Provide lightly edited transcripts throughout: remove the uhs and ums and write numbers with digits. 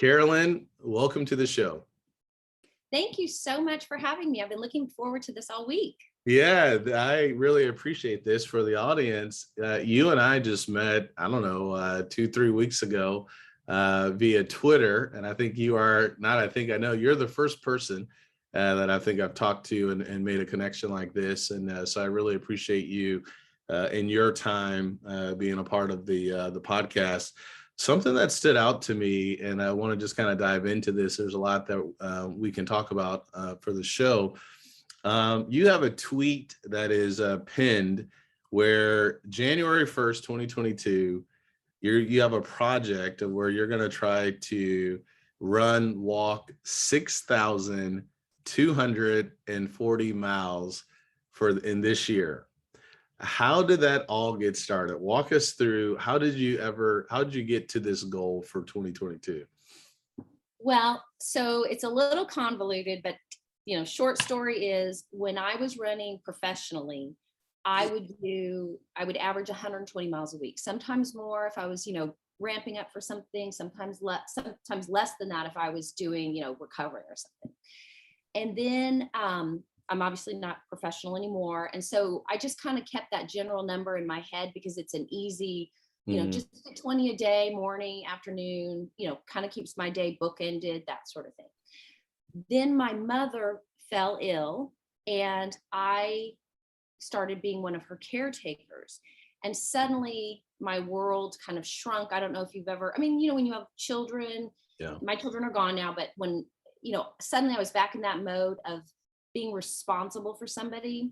Carilyn, welcome to the show. Thank you so much for having me. I've been looking forward to this all week. Yeah, I really appreciate this for the audience. You and I just met, I don't know, 2-3 weeks ago via Twitter. And I think you are not, I know you're the first person that I think I've talked to and made a connection like this. And so I really appreciate you and your time being a part of the podcast. Something that stood out to me, and I want to just kind of dive into this. There's a lot that we can talk about for the show. You have a tweet that is pinned where January 1st, 2022, you have a project where you're going to try to walk 6,240 miles in this year. How did that all get started? Walk us through, how did you get to this goal for 2022? Well, so it's a little convoluted, but short story is when I was running professionally, I would average 120 miles a week, sometimes more if I was, ramping up for something, sometimes less than that if I was doing, recovering or something. And then I'm obviously not professional anymore. And so I just kind of kept that general number in my head because it's an easy, just 20 a day, morning, afternoon, kind of keeps my day bookended, that sort of thing. Then my mother fell ill and I started being one of her caretakers. And suddenly my world kind of shrunk. I don't know if you've ever, when you have children, my children are gone now, but when, suddenly I was back in that mode of being responsible for somebody.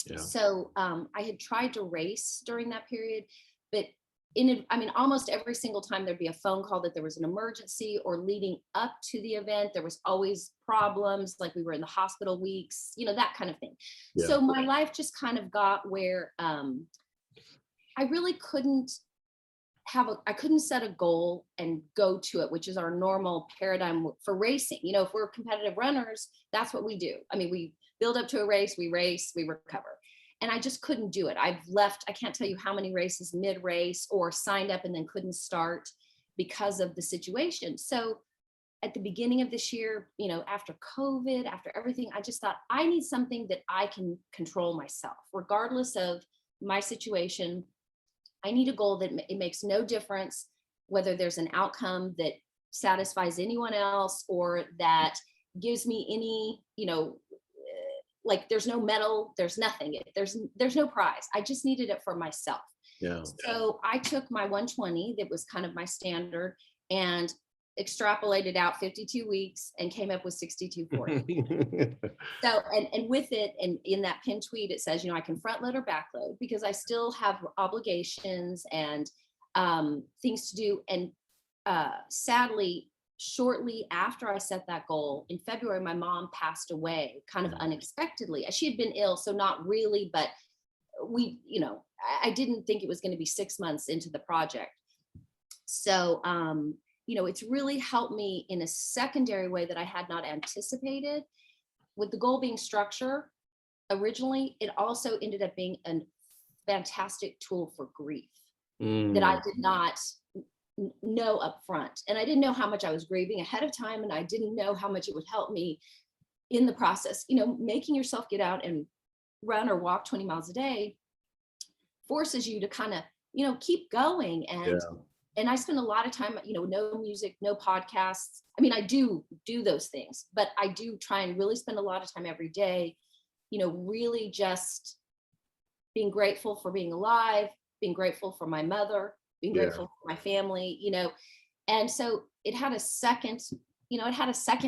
Yeah. So I had tried to race during that period, but almost every single time there'd be a phone call that there was an emergency, or leading up to the event, there was always problems, like we were in the hospital weeks, that kind of thing. Yeah. So my life just kind of got where I really couldn't set a goal and go to it, which is our normal paradigm for racing. If we're competitive runners, that's what we do. We build up to a race, we recover. And I just couldn't do it. I've left, I can't tell you how many races mid-race or signed up and then couldn't start because of the situation. So at the beginning of this year, after COVID, after everything, I just thought I need something that I can control myself, regardless of my situation. I need a goal that it makes no difference whether there's an outcome that satisfies anyone else or that gives me any, like there's no medal, there's nothing, there's no prize. I just needed it for myself. Yeah. So I took my 120, that was kind of my standard, and extrapolated out 52 weeks and came up with 6,240. So, and with it, and in that pinned tweet, it says, I can front load or back load because I still have obligations and things to do. And sadly, shortly after I set that goal in February, my mom passed away kind of unexpectedly. She had been ill, so not really, but I didn't think it was going to be 6 months into the project. So, it's really helped me in a secondary way that I had not anticipated. With the goal being structure, originally, it also ended up being a fantastic tool for grief that I did not know up front. And I didn't know how much I was grieving ahead of time, and I didn't know how much it would help me in the process. Making yourself get out and run or walk 20 miles a day forces you to kind of, keep going. And I spend a lot of time, no music, no podcasts. I do those things, but I do try and really spend a lot of time every day, really just being grateful for being alive, being grateful for my mother, being grateful for my family, and so it had a second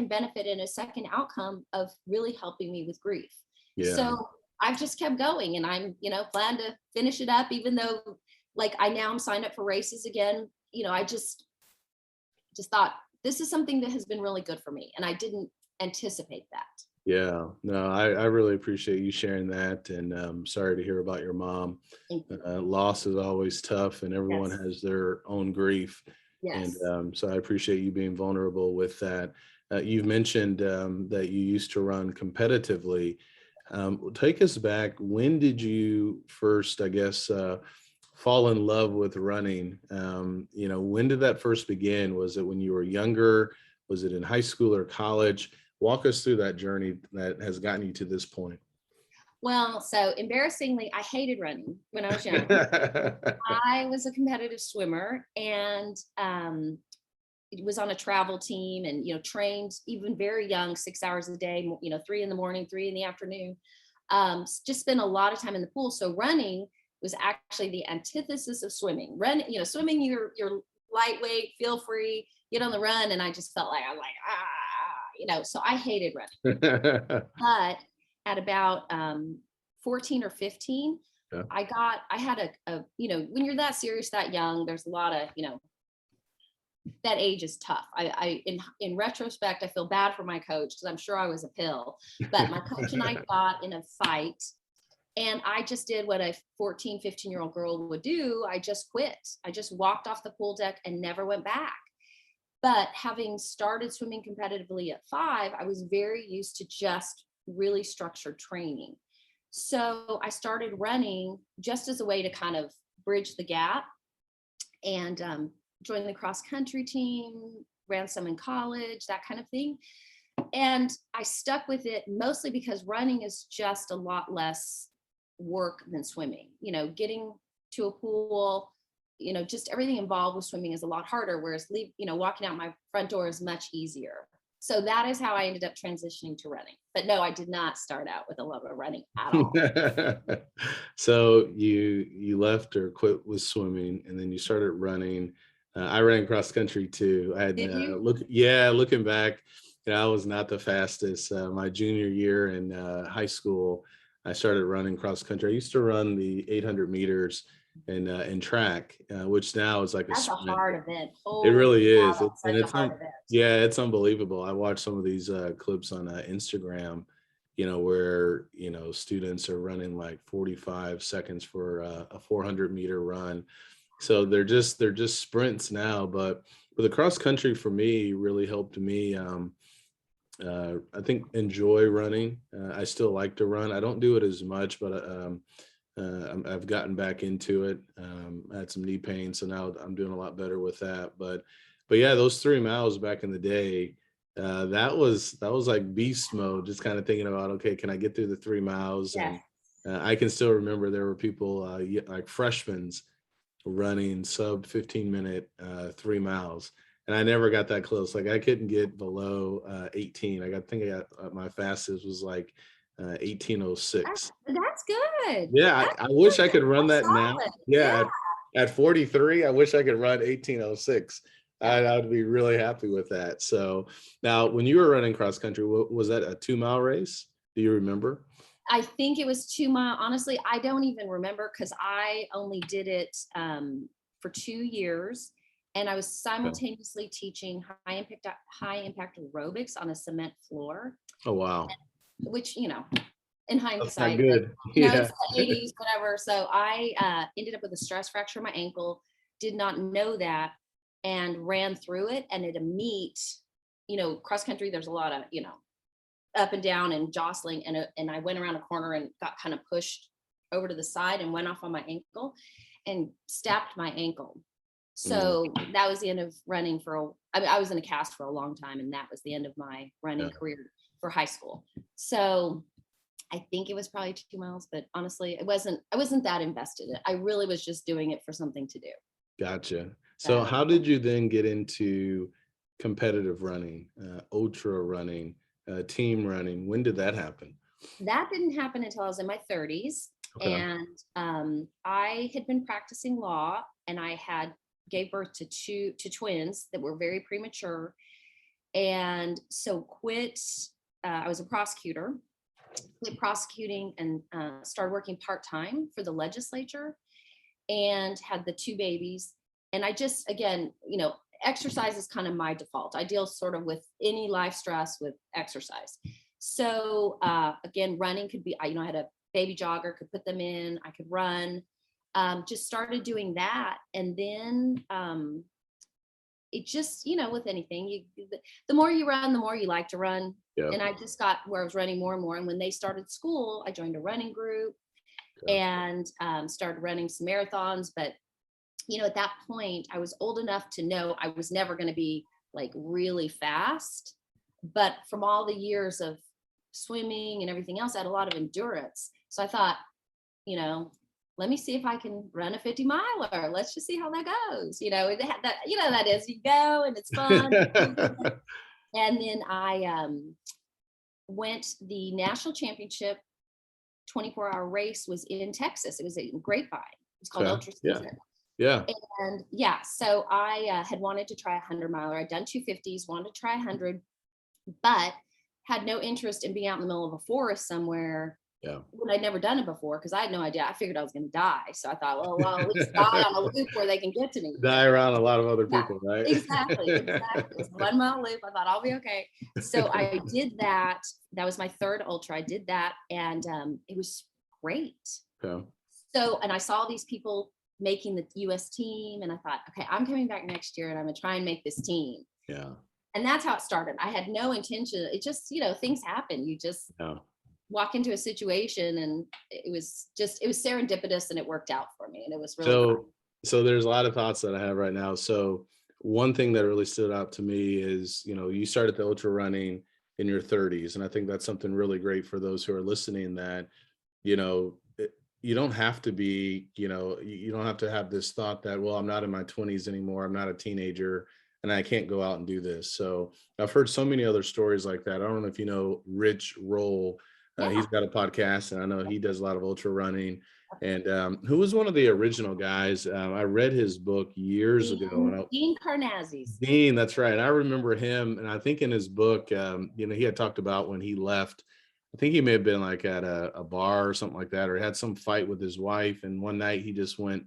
benefit and a second outcome of really helping me with grief. Yeah. So I've just kept going, and I'm, plan to finish it up, even though I'm signed up for races again. I just thought this is something that has been really good for me, and I didn't anticipate that. Yeah, no, I really appreciate you sharing that, and sorry to hear about your mom. Loss is always tough, and everyone has their own grief. Yes. And so I appreciate you being vulnerable with that. You've mentioned that you used to run competitively. Take us back. When did you first, fall in love with running. When did that first begin? Was it when you were younger? Was it in high school or college? Walk us through that journey that has gotten you to this point. Well, so embarrassingly, I hated running when I was young. I was a competitive swimmer, and was on a travel team, and trained even very young, 6 hours a day, 3 in the morning, 3 in the afternoon. Just spent a lot of time in the pool. So running was actually the antithesis of swimming. Swimming, you're lightweight, feel free, get on the run. And I just felt like so I hated running. But at about 14 or 15, Yeah. I had when you're that serious, that young, there's a lot of, that age is tough. In retrospect, I feel bad for my coach, because I'm sure I was a pill, but my coach and I got in a fight, and I just did what a 14, 15-year-old girl would do. I just quit. I just walked off the pool deck and never went back. But having started swimming competitively at 5, I was very used to just really structured training. So I started running just as a way to kind of bridge the gap, and joined the cross country team, ran some in college, that kind of thing. And I stuck with it mostly because running is just a lot less work than swimming. Getting to a pool, just everything involved with swimming is a lot harder, whereas walking out my front door is much easier. So that is how I ended up transitioning to running. But no, I did not start out with a love of running at all. So you left or quit with swimming, and then you started running. I ran cross country too. I had Did you? looking back, I was not the fastest. My junior year in high school, I started running cross country. I used to run the 800 meters in track, which now is like That's a sprint. hard event. It really is. Wow, such a hard event. Yeah, it's unbelievable. I watched some of these clips on Instagram, where, students are running like 45 seconds for a 400-meter run. So they're just sprints now. But the cross country for me really helped me, I think, enjoy running. I still like to run. I don't do it as much, but I've gotten back into it. I had some knee pain, so now I'm doing a lot better with that. But yeah, those 3 miles back in the day, that was like beast mode. Just kind of thinking about, okay, can I get through the 3 miles? Yes. And I can still remember there were people like freshmen running sub 15-minute 3 miles, and I never got that close. Like I couldn't get below 18. I got my fastest was like 18:06. That's good. Yeah, That's I wish I good. could run That's that now. solid. Yeah, at 43, I wish I could run 18:06. I would be really happy with that. So now, when you were running cross country, was that a 2-mile race? Do you remember? I think it was 2 mile. Honestly, I don't even remember, because I only did it for 2 years, and I was simultaneously teaching high impact aerobics on a cement floor. Oh wow! Which, in hindsight, That's not good. It's the 80s, whatever. So I ended up with a stress fracture in my ankle. Did not know that, and ran through it. And at a meet, cross country, there's a lot of up and down and jostling, and I went around a corner and got kind of pushed over to the side and went off on my ankle and stabbed my ankle. So that was the end of running I was in a cast for a long time, and that was the end of my running career for high school. So I think it was probably 2 miles, but honestly, I wasn't that invested. I really was just doing it for something to do. Gotcha. So how did you then get into competitive running, ultra running, team running? When did that happen? That didn't happen until I was in my 30s. Okay. And I had been practicing law, and I gave birth to twins that were very premature. And so quit. I was a prosecutor, quit prosecuting, and started working part-time for the legislature, and had the 2 babies. And I just, again, exercise is kind of my default. I deal sort of with any life stress with exercise. So again, running could be, I had a baby jogger, could put them in, I could run, just started doing that. And then it just, with anything, the more you run, the more you like to run. Yeah. And I just got where I was running more and more. And when they started school, I joined a running group. Okay. and started running some marathons. But, at that point, I was old enough to know I was never going to be like really fast. But from all the years of swimming and everything else, I had a lot of endurance. So I thought, you know, let me see if I can run a 50 miler. Let's just see how that goes. It had that, that is, you go and it's fun. And then I went the national championship 24-hour race was in Texas. It was in Grapevine. It's called Okay. Ultra Yeah. Season. Yeah. And yeah, so I had wanted to try a 100 miler. I'd done 250s, wanted to try 100, but had no interest in being out in the middle of a forest somewhere Yeah. when I'd never done it before, because I had no idea. I figured I was going to die. So I thought, well, I'll at least die on a loop where they can get to me. Die around a lot of other Yeah, people, right? exactly. It's a 1 mile loop. I thought I'll be okay. So I did that. That was my third ultra. I did that, and it was great. Okay. So, and I saw these people making the US team, and I thought, okay, I'm coming back next year and I'm going to try and make this team. Yeah. And that's how it started. I had no intention. It just, things happen. You just walk into a situation, and it was serendipitous, and it worked out for me. And it was really fun. So there's a lot of thoughts that I have right now. So one thing that really stood out to me is, you started the ultra running in your 30s. And I think that's something really great for those who are listening, that, you don't have to be, you don't have to have this thought that, well, I'm not in my 20s anymore. I'm not a teenager and I can't go out and do this. So I've heard so many other stories like that. I don't know if you know Rich Roll. He's got a podcast, and I know he does a lot of ultra running. And who was one of the original guys? I read his book years ago. And Dean Karnazes. Dean, that's right. I remember him, and I think in his book, he had talked about when he left. I think he may have been like at a bar or something like that, or had some fight with his wife. And one night he just went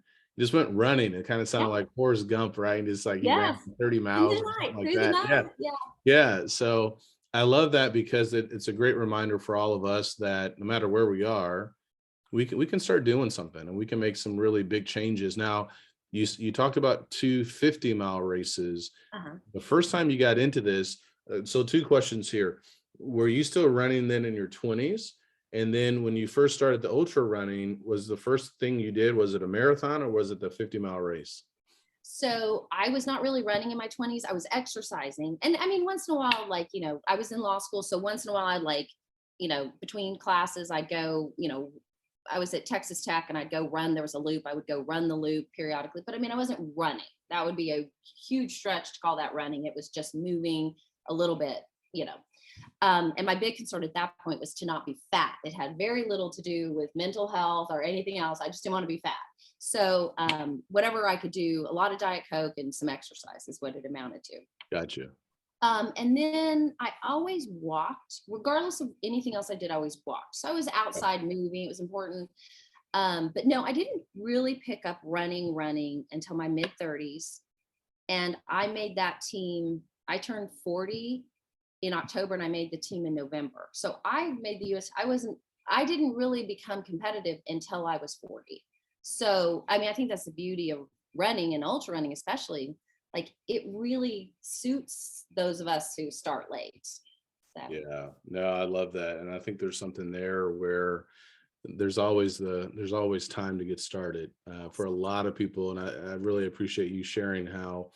running. It kind of sounded like Forrest Gump, right? And just like he ran 30 miles or something like that. Yeah. So I love that, because it's a great reminder for all of us that no matter where we are, we can start doing something, and we can make some really big changes. Now, you talked about 250-mile races. The first time you got into this, so two questions here. Were you still running then in your 20s? And then when you first started the ultra running, was the first thing you did, was it a marathon or was it the 50-mile race? So I was not really running in my 20s. I was exercising. And I mean, once in a while, like, I was in law school. So once in a while, I'd like, between classes, I'd go, I was at Texas Tech and I'd go run. There was a loop. I would go run the loop periodically. But I mean, I wasn't running. That would be a huge stretch to call that running. It was just moving a little bit, and my big concern at that point was to not be fat. It had very little to do with mental health or anything else. I just didn't want to be fat. So whatever I could do, a lot of Diet Coke and some exercise is what it amounted to. Gotcha. And then I always walked, regardless of anything else I did, I always walked. So I was outside moving. It was important. But no, I didn't really pick up running until my mid 30s. And I made that team. I turned 40 in October and I made the team in November. So I made the US. I didn't really become competitive until I was 40. So, I mean, I think that's the beauty of running and ultra running, especially. Like, it really suits those of us who start late. So. Yeah, no, I love that. And I think there's something there where there's always time to get started for a lot of people. And I really appreciate you sharing how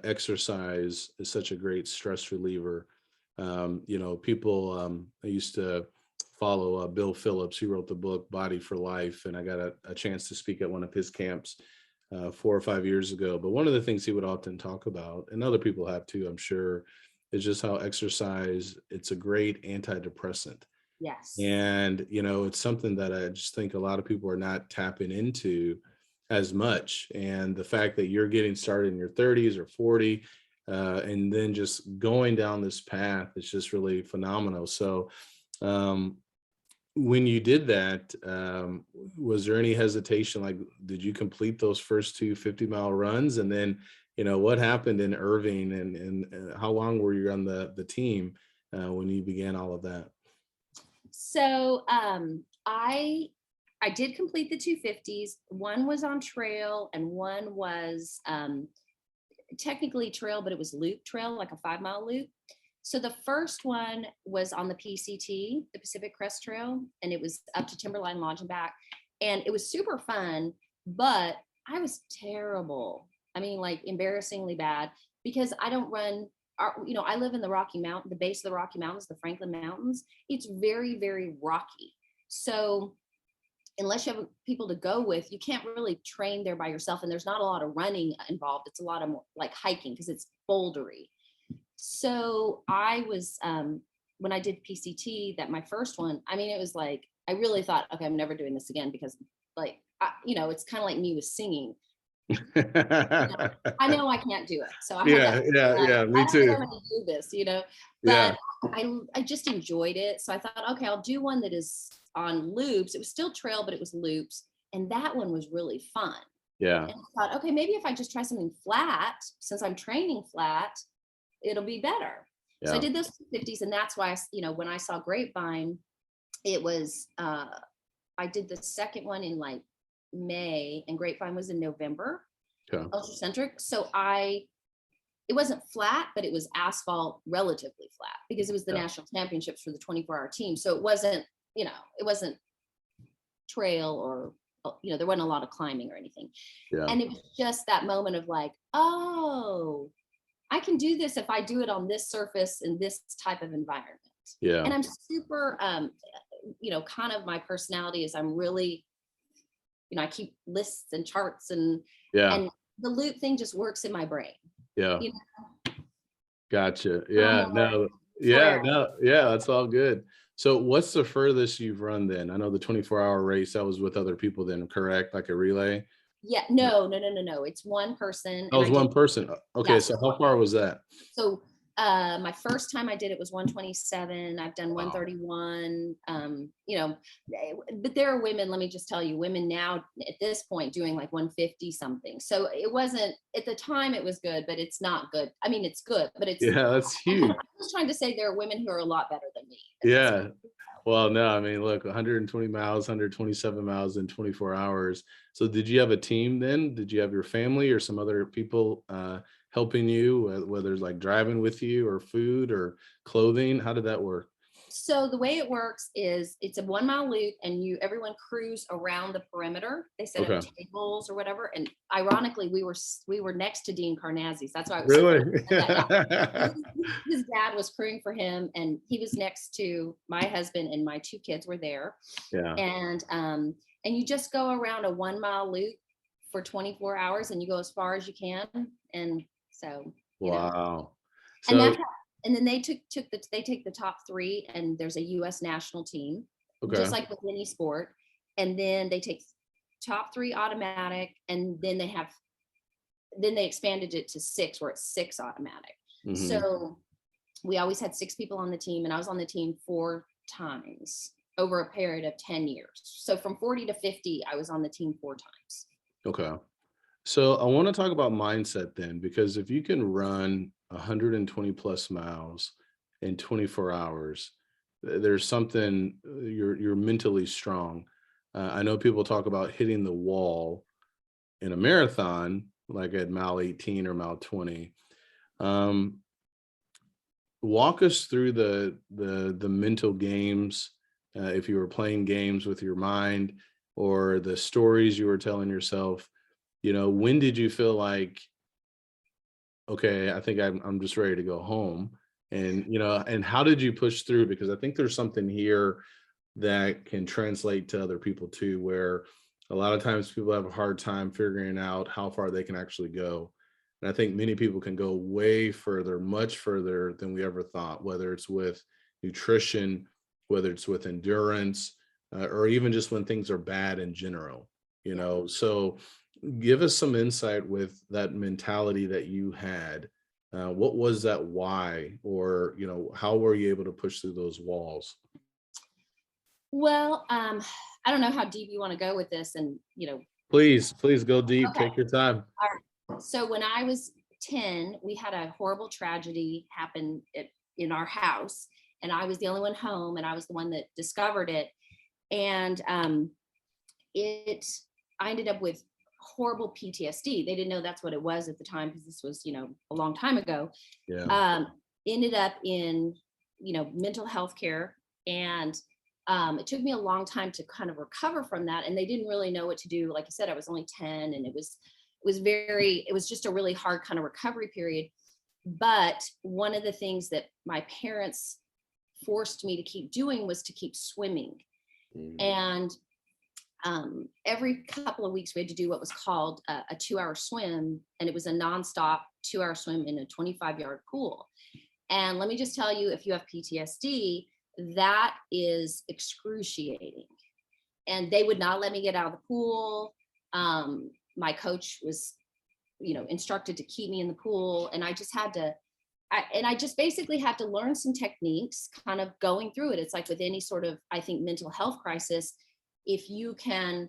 exercise is such a great stress reliever. People, I used to follow Bill Phillips, who wrote the book Body for Life. And I got a chance to speak at one of his camps 4 or 5 years ago. But one of the things he would often talk about, and other people have too, I'm sure, is just how exercise, it's a great antidepressant. Yes. And, it's something that I just think a lot of people are not tapping into as much. And the fact that you're getting started in your 30s or 40, and then just going down this path, it's just really phenomenal. So, when you did that, was there any hesitation? Like, did you complete those first 2 50-mile runs? And then, what happened in Irving, and how long were you on the team when you began all of that? So I did complete the 250s. One was on trail and one was technically trail, but it was loop trail, like a 5-mile loop. So the first one was on the PCT, the Pacific Crest Trail, and it was up to Timberline Lodge and back. and it was super fun, but I was terrible. I mean, like embarrassingly bad, because I don't run. I live in the Rocky Mountain, the base of the Rocky Mountains, the Franklin Mountains. It's very, very rocky. So unless you have people to go with, you can't really train there by yourself. And there's not a lot of running involved. It's a lot of more like hiking because it's bouldery. So I was, when I did PCT, that my first one, I mean, it was like, I really thought, okay, I'm never doing this again, because like, it's kind of like me with singing. I know I can't do it. So I had Yeah, that, yeah, me I don't think I'm too. going to do this, Yeah, but I just enjoyed it. So I thought, okay, I'll do one that is on loops. It was still trail, but it was loops. And that one was really fun. yeah, And I thought, okay, maybe if I just try something flat, since I'm training flat, it'll be better. So I yeah. did those 250s, and that's why, when I saw Grapevine, it was, I did the second one in like May, and Grapevine was in November, Okay. ultracentric. So it wasn't flat, but it was asphalt relatively flat, because it was the Yeah. national championships for the 24-hour team. So it wasn't, it wasn't trail, or, there wasn't a lot of climbing or anything. Yeah. And it was just that moment of like, oh, I can do this if I do it on this surface in this type of environment. Yeah. And I'm super, kind of my personality is I'm really, I keep lists and charts, and Yeah. and the loop thing just works in my brain. Yeah. You know, Gotcha. no Yeah. more No. Yeah. flair. No. Yeah. That's all good. So, what's the furthest you've run then? I know the 24-hour race, that was with other people then, correct? Like a relay? Yeah, no. It's one person, That and was I did. one person. Okay. Yeah. So, how far was that? So my first time I did it was 127. I've done Wow. 131. But there are women, let me just tell you, women now at this point doing like 150 something. So it wasn't, at the time it was good, but it's not good. I mean, it's good, but Yeah. That's I'm huge. just trying to say there are women who are a lot better than me at this Yeah. point. Well, no, I mean, look, 120 miles, 127 miles in 24 hours. So did you have a team then? Did you have your family or some other people helping you, whether it's like driving with you or food or clothing? How did that work? So the way it works is it's a 1 mile loop, and everyone crews around the perimeter. They set up Okay. tables or whatever. And ironically, we were next to Dean Karnazes. That's why it was so Really? funny. His dad was crewing for him, and he was next to my husband, and my 2 kids were there. Yeah. And you just go around a 1 mile loop for 24 hours, and you go as far as you can. And so, Wow. and So, that's and then they they take the top 3, and there's a US national team, just okay. like with any sport. And then they take top 3 automatic, and then they expanded it to 6, where it's 6 automatic. Hmm. So we always had 6 people on the team, and I was on the team 4 times over a period of 10 years. So from 40 to 50, I was on the team 4 times. Okay. So I want to talk about mindset then, because if you can run 120 plus miles in 24 hours, there's something you're mentally strong. I know people talk about hitting the wall in a marathon, like at mile 18 or mile 20. Um, Walk us through the mental games, if you were playing games with your mind, or the stories you were telling yourself. When did you feel like, okay, I think I'm just ready to go home? And how did you push through? Because I think there's something here that can translate to other people too, where a lot of times people have a hard time figuring out how far they can actually go. And I think many people can go way further, much further than we ever thought, whether it's with nutrition, whether it's with endurance, or even just when things are bad in general. So give us some insight with that mentality that you had. What was that why? Or, how were you able to push through those walls? Well, I don't know how deep you want to go with this, and Please go deep. okay. Take your time. All right. So when I was 10, we had a horrible tragedy happen in our house, and I was the only one home, and I was the one that discovered it. And I ended up with horrible PTSD. They didn't know that's what it was at the time, because this was, a long time ago. Yeah. Ended up in, mental health care, and It took me a long time to kind of recover from that. And they didn't really know what to do. Like I said, I was only 10, and it was just a really hard kind of recovery period. But one of the things that my parents forced me to keep doing was to keep swimming. And every couple of weeks we had to do what was called a 2-hour swim, and it was a nonstop 2-hour swim in a 25-yard pool. And let me just tell you, if you have PTSD, that is excruciating. And they would not let me get out of the pool. My coach was, instructed to keep me in the pool, and I just basically had to learn some techniques, kind of going through it. It's like with any sort of, I think, mental health crisis, if you can,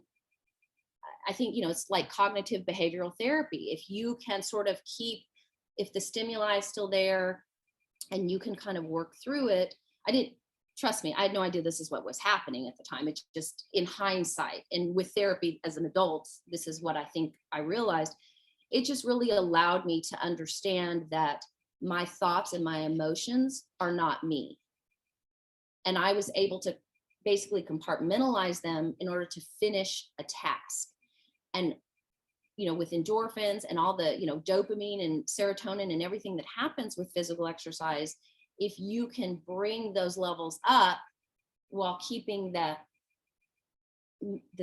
I think, it's like cognitive behavioral therapy. If you can sort of if the stimuli is still there and you can kind of work through it. Trust me, I had no idea this is what was happening at the time. It's just in hindsight, and with therapy as an adult, this is what I think I realized. It just really allowed me to understand that my thoughts and my emotions are not me. And I was able to basically compartmentalize them in order to finish a task. And, with endorphins and all the, dopamine and serotonin and everything that happens with physical exercise, if you can bring those levels up while keeping the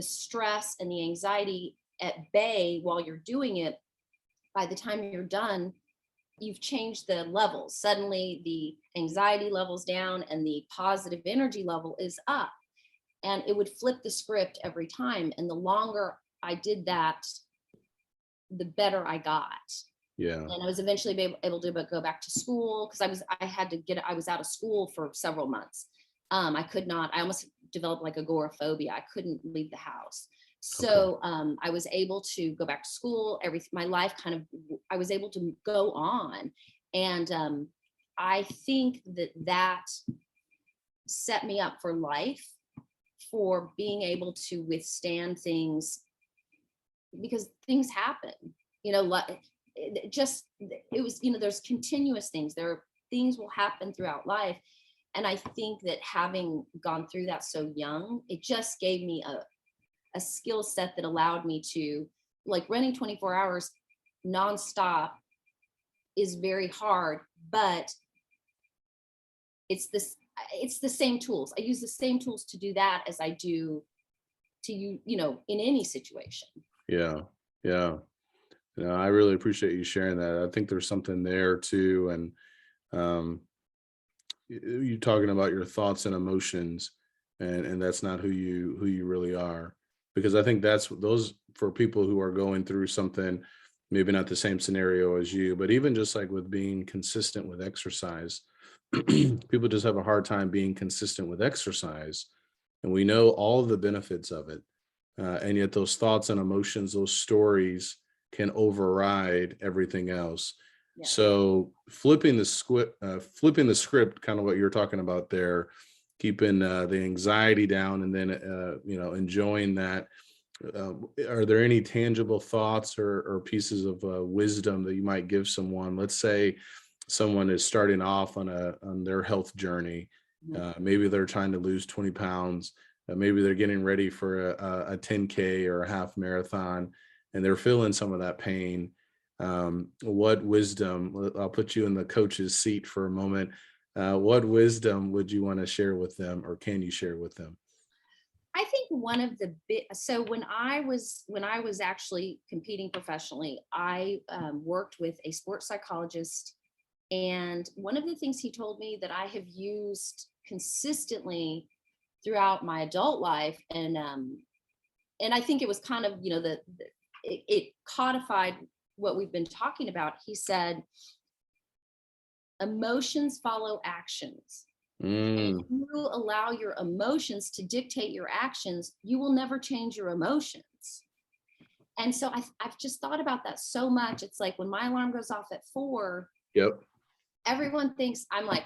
stress and the anxiety at bay while you're doing it, by the time you're done, you've changed the levels. Suddenly the anxiety level's down and the positive energy level is up. And it would flip the script every time. And the longer I did that, the better I got. Yeah. And I was eventually able to go back to school, because I was out of school for several months. I almost developed like agoraphobia. I couldn't leave the house. So I was able to go back to school. My life I was able to go on. And I think that set me up for life, for being able to withstand things, because things happen, there's continuous things. Things will happen throughout life. And I think that having gone through that so young, it just gave me a skill set that allowed me to, like, running 24 hours nonstop is very hard, but it's the same tools. I use the same tools to do that as I do to in any situation. Yeah. Yeah. I really appreciate you sharing that. I think there's something there too. And you talking about your thoughts and emotions, and that's not who you really are. Because I think that's those, for people who are going through something, maybe not the same scenario as you, but even just like with being consistent with exercise, people just have a hard time being consistent with exercise. And we know all of the benefits of it. And yet those thoughts and emotions, those stories can override everything else. Yeah. So flipping the script, kind of what you're talking about there, keeping the anxiety down, and then enjoying that. Are there any tangible thoughts or pieces of wisdom that you might give someone? Let's say someone is starting off on their health journey. Maybe they're trying to lose 20 pounds. Maybe they're getting ready for a 10K or a half marathon, and they're feeling some of that pain. What wisdom, I'll put you in the coach's seat for a moment. What wisdom would you want to share with them, or can you share with them? I think one of the so when I was actually competing professionally, I worked with a sports psychologist, and one of the things he told me that I have used consistently throughout my adult life, and I think it was kind of, it codified what we've been talking about. He said, emotions follow actions. If you allow your emotions to dictate your actions, you will never change your emotions. And so I've just thought about that so much. It's like when my alarm goes off at 4, Yep. everyone thinks I'm like,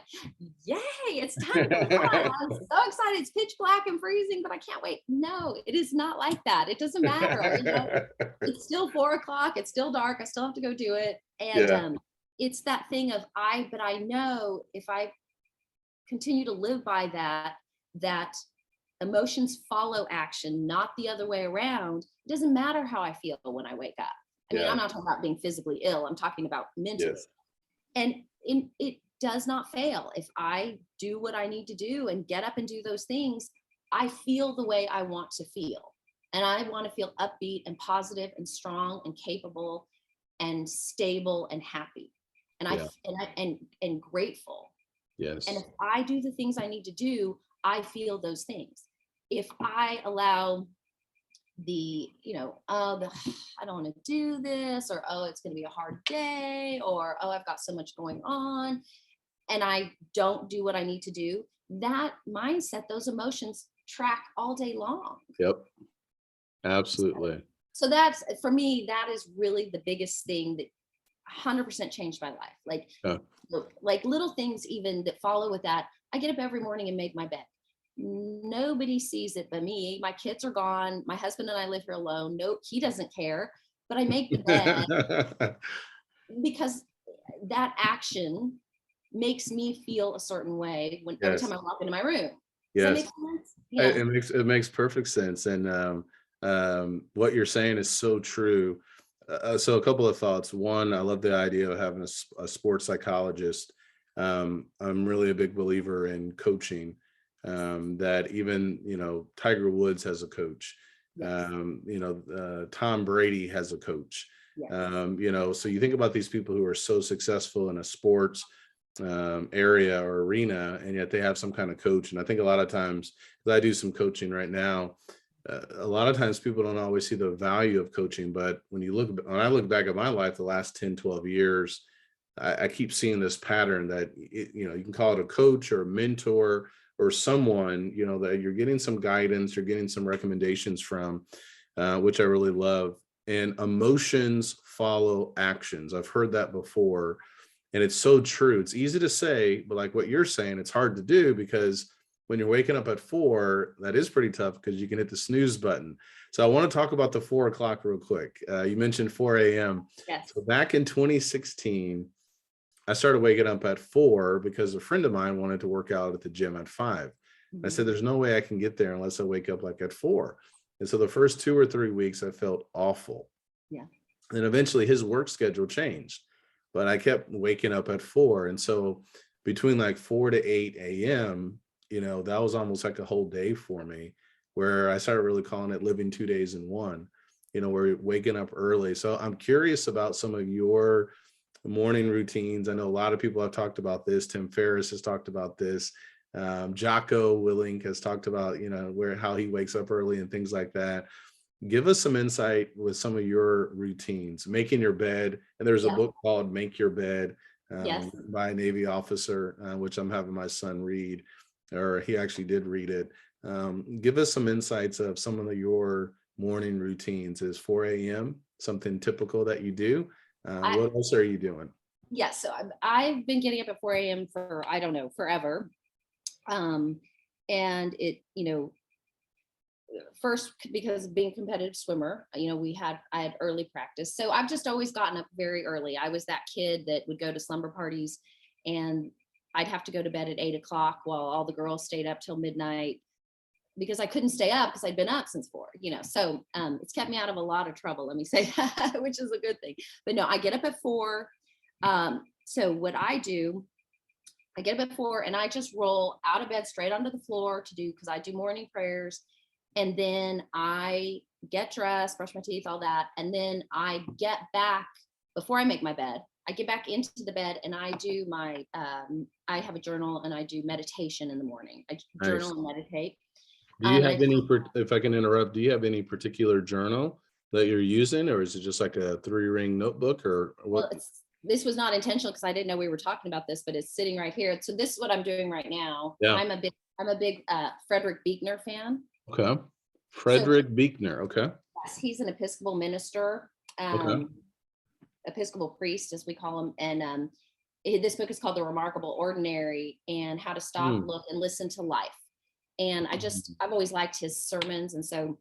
yay, it's time to run. I'm so excited. It's pitch black and freezing, but I can't wait. No, it is not like that. It doesn't matter. It's still 4:00. It's still dark. I still have to go do it. And it's that thing of but I know if I continue to live by that emotions follow action, not the other way around. It doesn't matter how I feel when I wake up. I mean, Yeah. I'm not talking about being physically ill. I'm talking about mentally. Yes. And it does not fail. If I do what I need to do and get up and do those things, I feel the way I want to feel. And I want to feel upbeat and positive and strong and capable and stable and happy. And Yeah. and grateful. And Yes. if I do the things I need to do, I feel those things. If I allow the, I don't want to do this, or, oh, it's going to be a hard day, or, oh, I've got so much going on, and I don't do what I need to do, that mindset, those emotions track all day long. Yep. Absolutely. So that's, for me, that is really the biggest thing that 100% changed my life. Like little things even that follow with that. I get up every morning and make my bed. Nobody sees it but me. My kids are gone. My husband and I live here alone. No, he doesn't care, but I make the bed because that action makes me feel a certain way every time I walk into my room. Does that make Yes. sense? Yeah. It makes perfect sense. And what you're saying is so true. So a couple of thoughts. One, I love the idea of having a sports psychologist. I'm really a big believer in coaching. That even, Tiger Woods has a coach. Yes. Tom Brady has a coach. Yes. So you think about these people who are so successful in a sports area or arena, and yet they have some kind of coach. And I think a lot of times, because I do some coaching right now, a lot of times people don't always see the value of coaching. But when I look back at my life, the last 10, 12 years, I keep seeing this pattern that, you can call it a coach or a mentor or someone, that you're getting some guidance, you're getting some recommendations from, which I really love. And emotions follow actions. I've heard that before. And it's so true. It's easy to say, but like what you're saying, it's hard to do, because when you're waking up at 4, that is pretty tough because you can hit the snooze button. So I want to talk about the 4 o'clock real quick. You mentioned 4 a.m. Yes. So back in 2016, I started waking up at 4 because a friend of mine wanted to work out at the gym at 5. Mm-hmm. I said, there's no way I can get there unless I wake up like at 4. And so the first 2 or 3 weeks, I felt awful. Yeah. And eventually his work schedule changed, but I kept waking up at 4. And so between like 4 to 8 a.m., that was almost like a whole day for me, where I started really calling it living 2 days in one, we're waking up early. So I'm curious about some of your morning routines. I know a lot of people have talked about this. Tim Ferriss has talked about this. Jocko Willink has talked about, how he wakes up early and things like that. Give us some insight with some of your routines, making your bed. And there's a book called Make Your Bed by a Navy officer, which I'm having my son read, or he actually did read it. Give us some insights of some of your morning routines. Is 4 a.m. something typical that you do? What else are you doing? Yes. So I've been getting up at 4 a.m. for, I don't know, forever. And it, first because of being a competitive swimmer, I had early practice. So I've just always gotten up very early. I was that kid that would go to slumber parties, and I'd have to go to bed at 8 o'clock while all the girls stayed up till midnight, because I couldn't stay up because I'd been up since 4, so it's kept me out of a lot of trouble, let me say that, which is a good thing. But no, I get up at 4. So what I do, I get up at 4 and I just roll out of bed straight onto the floor because I do morning prayers. And then I get dressed, brush my teeth, all that. And then I get back, before I make my bed, I get back into the bed and I do my, I have a journal and I do meditation in the morning. I journal and meditate. Do you have if I can interrupt, do you have any particular journal that you're using, or is it just like a 3-ring notebook, or what? Well, this was not intentional because I didn't know we were talking about this, but it's sitting right here. So this is what I'm doing right now. Yeah. I'm a big Frederick Buechner fan. Okay. Frederick Buechner. Okay. Yes, he's an Episcopal minister, Episcopal priest, as we call him. And this book is called The Remarkable Ordinary, and How to Stop, Look, and Listen to Life. And I've always liked his sermons. And so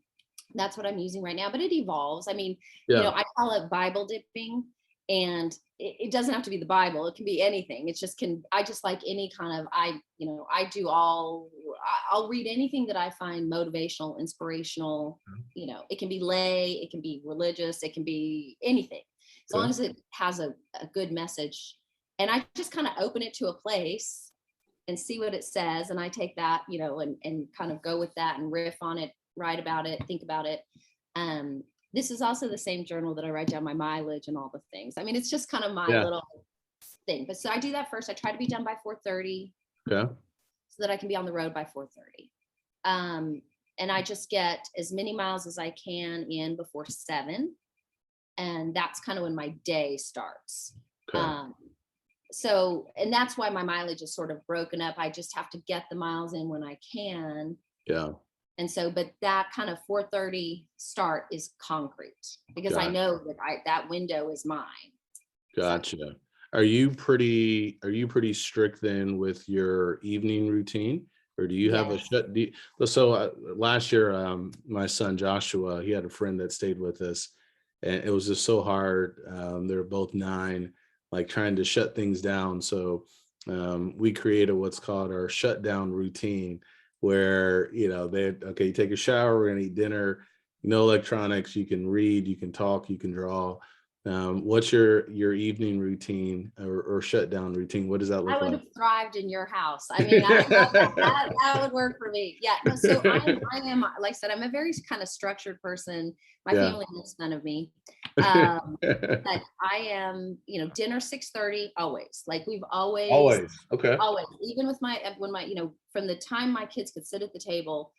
that's what I'm using right now, but it evolves. I mean, I call it Bible dipping, and it doesn't have to be the Bible. It can be anything. I just like any kind of, I I'll read anything that I find motivational, inspirational. It can be lay, it can be religious, it can be anything, as long as it has a good message. And I just kind of open it to a place and see what it says. And I take that, and kind of go with that and riff on it, write about it, think about it. This is also the same journal that I write down my mileage and all the things. I mean, it's just kind of my little thing. But so I do that first. I try to be done by 4:30. Yeah. So that I can be on the road by 4:30. And I just get as many miles as I can in before 7. And that's kind of when my day starts. Okay. And that's why my mileage is sort of broken up. I just have to get the miles in when I can. Yeah. And so, but that kind of 4:30 start is concrete, because I know that that window is mine. Gotcha. So. Are you pretty strict then with your evening routine, or do you have a shut? So last year, my son Joshua, he had a friend that stayed with us, and it was just so hard. They were both 9, like trying to shut things down. So we created what's called our shutdown routine, where you take a shower, we're gonna eat dinner, no electronics, you can read, you can talk, you can draw. What's your evening routine or shutdown routine? What does that look like? I would have thrived in your house. I mean, that would work for me. Yeah. No, so I am, like I said, I'm a very kind of structured person. My family makes fun of me. But I am, dinner 6:30 always. Like we've always. Okay. Always. Even with from the time my kids could sit at the table,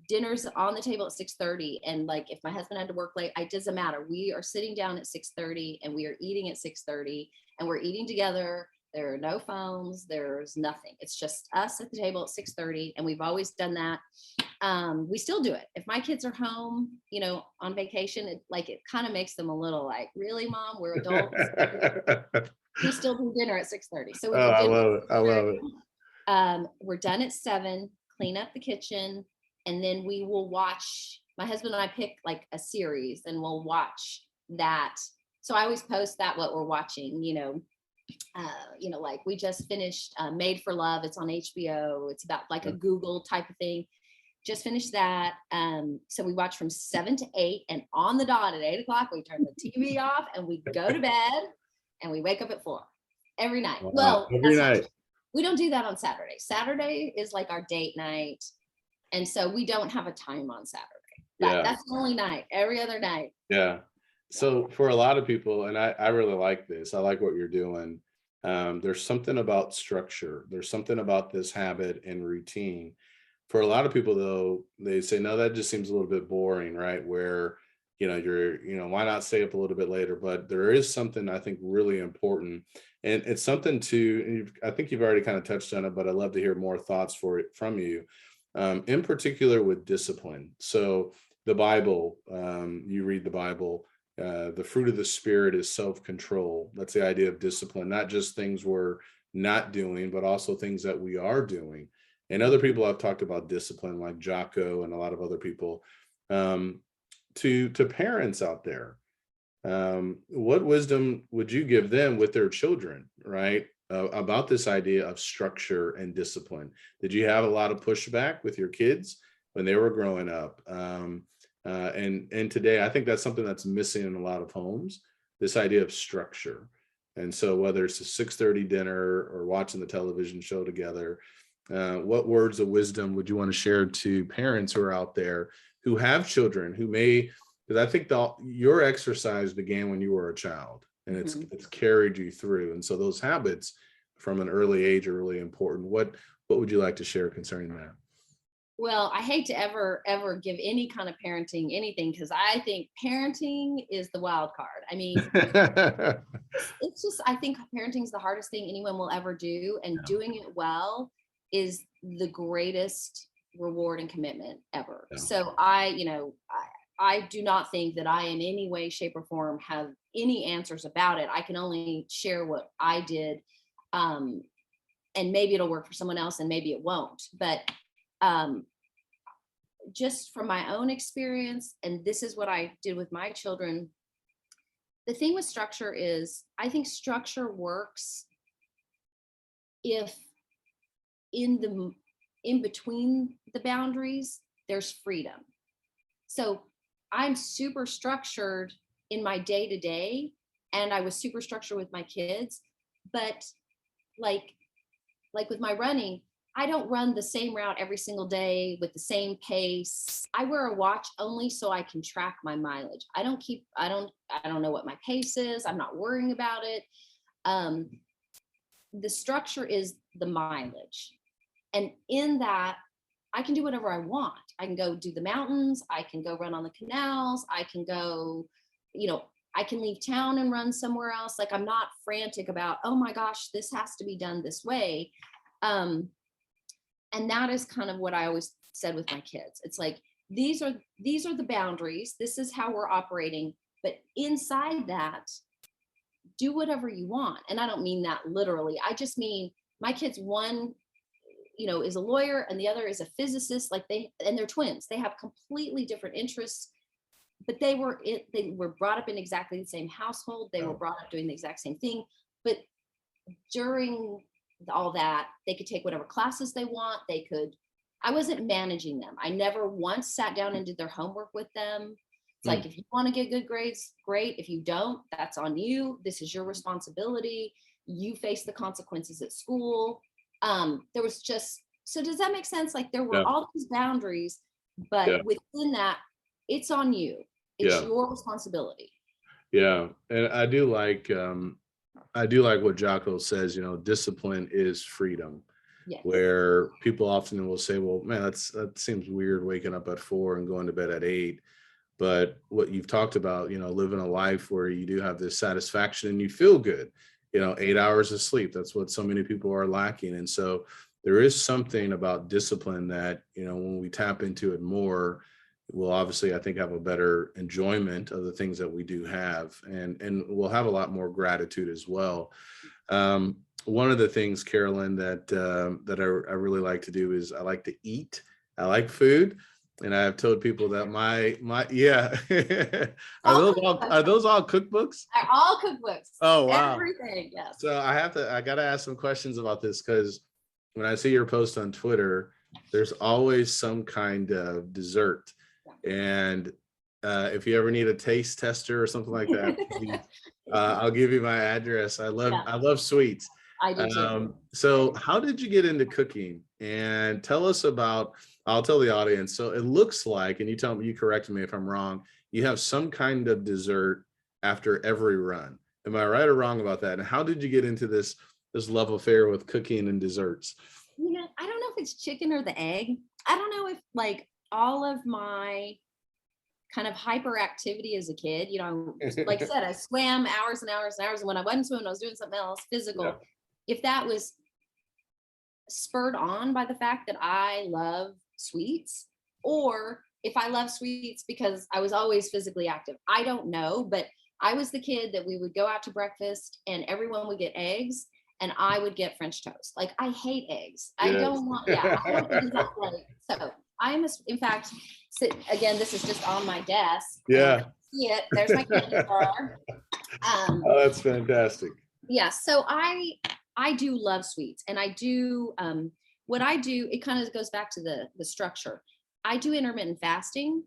dinner's on the table at 6:30. And like, if my husband had to work late, it doesn't matter. We are sitting down at 6:30 and we are eating at 6:30, and we're eating together. There are no phones. There's nothing. It's just us at the table at 6:30. And we've always done that. We still do it. If my kids are home, on vacation, it kind of makes them a little like, really, Mom, we're adults. We still do dinner at 6:30. So we do dinner. I love it. We're done at 7, clean up the kitchen, and then we will watch. My husband and I pick like a series, and we'll watch that. So I always post that, what we're watching, like we just finished Made for Love. It's on HBO. It's about like a Google type of thing. Just finished that. So we watch from 7 to 8, and on the dot at 8 o'clock, we turn the TV off and we go to bed, and we wake up at 4 every night. Well, every night. We don't do that on Saturday. Saturday is like our date night. And so we don't have a time on Saturday. That's the only night. Every other night. Yeah. So for a lot of people, and I really like this, I like what you're doing. There's something about structure. There's something about this habit and routine. For a lot of people, though, they say, no, that just seems a little bit boring, right? Where, why not stay up a little bit later? But there is something I think really important. And it's something I think you've already kind of touched on it, but I'd love to hear more thoughts from you, in particular with discipline. So the Bible, you read the Bible, the fruit of the Spirit is self-control. That's the idea of discipline, not just things we're not doing, but also things that we are doing. And other people have talked about discipline, like Jocko and a lot of other people. To parents out there, what wisdom would you give them with their children, right? About this idea of structure and discipline. Did you have a lot of pushback with your kids when they were growing up? And today, I think that's something that's missing in a lot of homes, this idea of structure. And so whether it's a 6:30 dinner or watching the television show together, what words of wisdom would you want to share to parents who are out there who have children who may, because I think your exercise began when you were a child, and it's carried you through. And so those habits from an early age are really important. What would you like to share concerning that? Well, I hate to ever give any kind of parenting anything, because I think parenting is the wild card. I mean, it's just, I think parenting is the hardest thing anyone will ever do, and doing it well is the greatest reward and commitment ever. Yeah. So I do not think that I in any way, shape, or form have any answers about it. I can only share what I did. And maybe it'll work for someone else and maybe it won't. But just from my own experience, and this is what I did with my children, the thing with structure is, I think structure works if in in between the boundaries, there's freedom. So I'm super structured in my day to day, and I was super structured with my kids, but like with my running, I don't run the same route every single day with the same pace. I wear a watch only so I can track my mileage. I don't know what my pace is. I'm not worrying about it. The structure is the mileage. And in that, I can do whatever I want. I can go do the mountains. I can go run on the canals. I can go, I can leave town and run somewhere else. Like, I'm not frantic about, oh my gosh, this has to be done this way. And that is kind of what I always said with my kids. It's like, these are the boundaries. This is how we're operating. But inside that, do whatever you want. And I don't mean that literally. I just mean my kids, one, is a lawyer and the other is a physicist. Like, they're twins. They have completely different interests, but they were brought up in exactly the same household. They were brought up doing the exact same thing. But during all that, they could take whatever classes they want. I wasn't managing them. I never once sat down and did their homework with them. It's like, if you want to get good grades, great. If you don't, that's on you. This is your responsibility. You face the consequences at school. There was so does that make sense? Like, there were all these boundaries, but within that, it's on you. It's your responsibility. Yeah. And I do like what Jocko says, discipline is freedom. Yes. Where people often will say, well, man, that seems weird, waking up at 4 and going to bed at 8. But what you've talked about, living a life where you do have this satisfaction and you feel good, 8 hours of sleep, that's what so many people are lacking. And so there is something about discipline that, when we tap into it more, we'll obviously, I think, have a better enjoyment of the things that we do have, and we'll have a lot more gratitude as well. One of the things, Carilyn, that I really like to do is I like to eat. I like food. And I've told people that my are those all cookbooks? They're all cookbooks. Oh, wow. Everything, yes. So I got to ask some questions about this, because when I see your post on Twitter, there's always some kind of dessert. And if you ever need a taste tester or something like that, I'll give you my address. I love sweets. I do too. So how did you get into cooking? And tell us about, I'll tell the audience. So it looks like, and you correct me if I'm wrong, you have some kind of dessert after every run. Am I right or wrong about that? And how did you get into this love affair with cooking and desserts? I don't know if it's chicken or the egg. I don't know if, like, all of my kind of hyperactivity as a kid, like I said, I swam hours and hours and hours. And when I wasn't swimming, I was doing something else physical. Yeah. If that was spurred on by the fact that I love sweets, or if I love sweets because I was always physically active, I don't know. But I was the kid that we would go out to breakfast and everyone would get eggs and I would get French toast. Like, I hate eggs. Yes. I don't want, I don't think that's right. So in fact, again, this is just on my desk. Yeah. See it. There's my candy bar. Oh, that's fantastic. Yeah. So I do love sweets, and I do, what I do, it kind of goes back to the structure. I do intermittent fasting.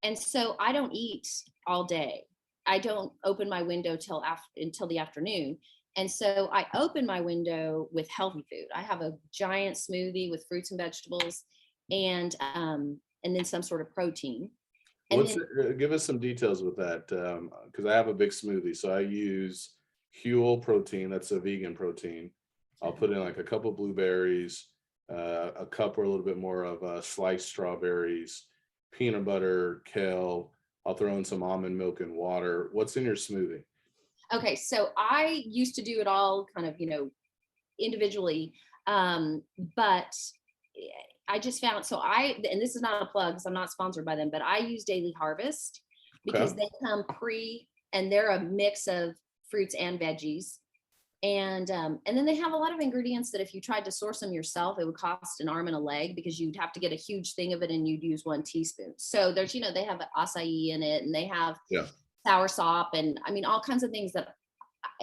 And so I don't eat all day. I don't open my window until the afternoon. And so I open my window with healthy food. I have a giant smoothie with fruits and vegetables, and then some sort of protein. Give us some details with that, because I have a big smoothie. So I use Huel protein. That's a vegan protein. I'll put in like a couple blueberries, a cup or a little bit more of sliced strawberries, peanut butter, kale. I'll throw in some almond milk and water. What's in your smoothie? Okay, so I used to do it all kind of, individually, but I just found, and this is not a plug because I'm not sponsored by them, but I use Daily Harvest because they come and they're a mix of fruits and veggies. And then they have a lot of ingredients that if you tried to source them yourself, it would cost an arm and a leg because you'd have to get a huge thing of it and you'd use 1 teaspoon. So there's, they have acai in it, and they have soursop, and I mean, all kinds of things that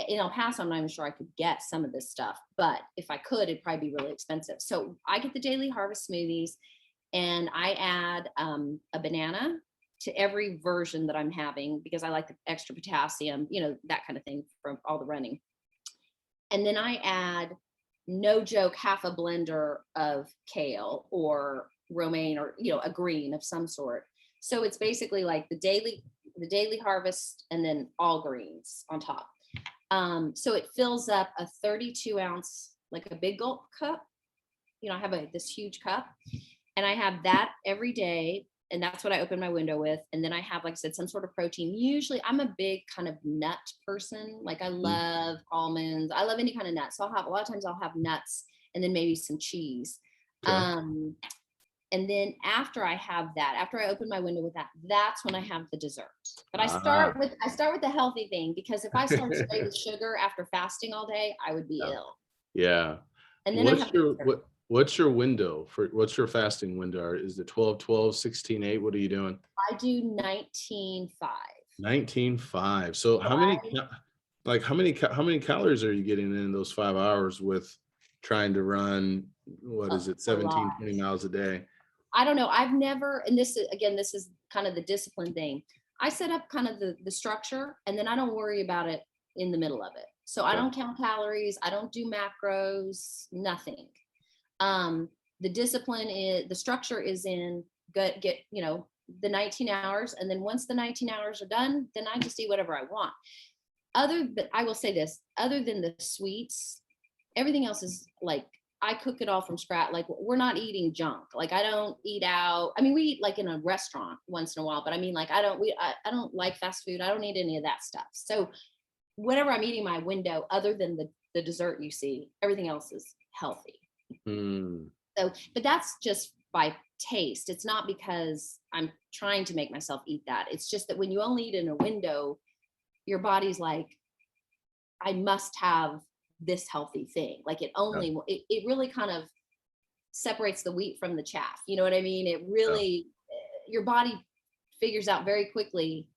in El Paso, I'm not even sure I could get some of this stuff, but if I could, it'd probably be really expensive. So I get the daily harvest smoothies, and I add a banana to every version that I'm having because I like the extra potassium, that kind of thing from all the running. And then I add, no joke, half a blender of kale or romaine, or a green of some sort. So it's basically like the daily harvest and then all greens on top. So it fills up a 32 ounce, like a big gulp cup. I have this huge cup, and I have that every day. And that's what I open my window with. And then I have, like I said, some sort of protein. Usually I'm a big kind of nut person. Like I love almonds. I love any kind of nut. So a lot of times I'll have nuts and then maybe some cheese. Okay. And then after I have that, after I open my window with that, that's when I have the dessert. But I Ah. start with the healthy thing, because if I start straight with sugar after fasting all day, I would be Yeah. ill. Yeah. And then I have the dessert. What's your window what's your fasting window? Is it 12-12, 16-8? What are you doing? I do 19-5. 19-5. So So how many how many calories are you getting in those 5 hours with trying to run, what is it, a lot. 17-20 miles a day? I don't know. I've never, and this is kind of the discipline thing. I set up kind of the structure, and then I don't worry about it in the middle of it. So I Okay. don't count calories. I don't do macros, nothing. The discipline is, the structure is in get, the 19 hours. And then once the 19 hours are done, then I just eat whatever I want. But I will say this, other than the sweets, everything else is like, I cook it all from scratch. Like, we're not eating junk. Like, I don't eat out. I mean, we eat like in a restaurant once in a while, but I mean, like, I don't like fast food. I don't eat any of that stuff. So whatever I'm eating my window, other than the dessert you see, everything else is healthy. Mm. So, but that's just by taste. It's not because I'm trying to make myself eat that. It's just that when you only eat in a window, your body's like, I must have this healthy thing. Like it really kind of separates the wheat from the chaff. You know what I mean? It really, your body figures out very quickly,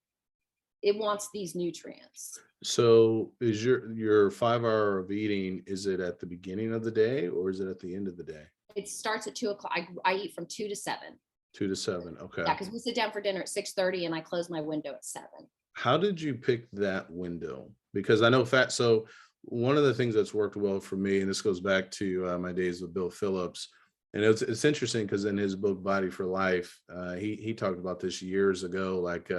it wants these nutrients. So is your 5 hour of eating, is it at the beginning of the day or is it at the end of the day? It starts at 2:00. I eat from 2 to 7. 2 to 7. Okay. Yeah, because we sit down for dinner at 6:30 and I close my window at 7. How did you pick that window? Because I know so one of the things that's worked well for me, and this goes back to my days with Bill Phillips, and it's interesting because in his book Body for Life, he talked about this years ago, like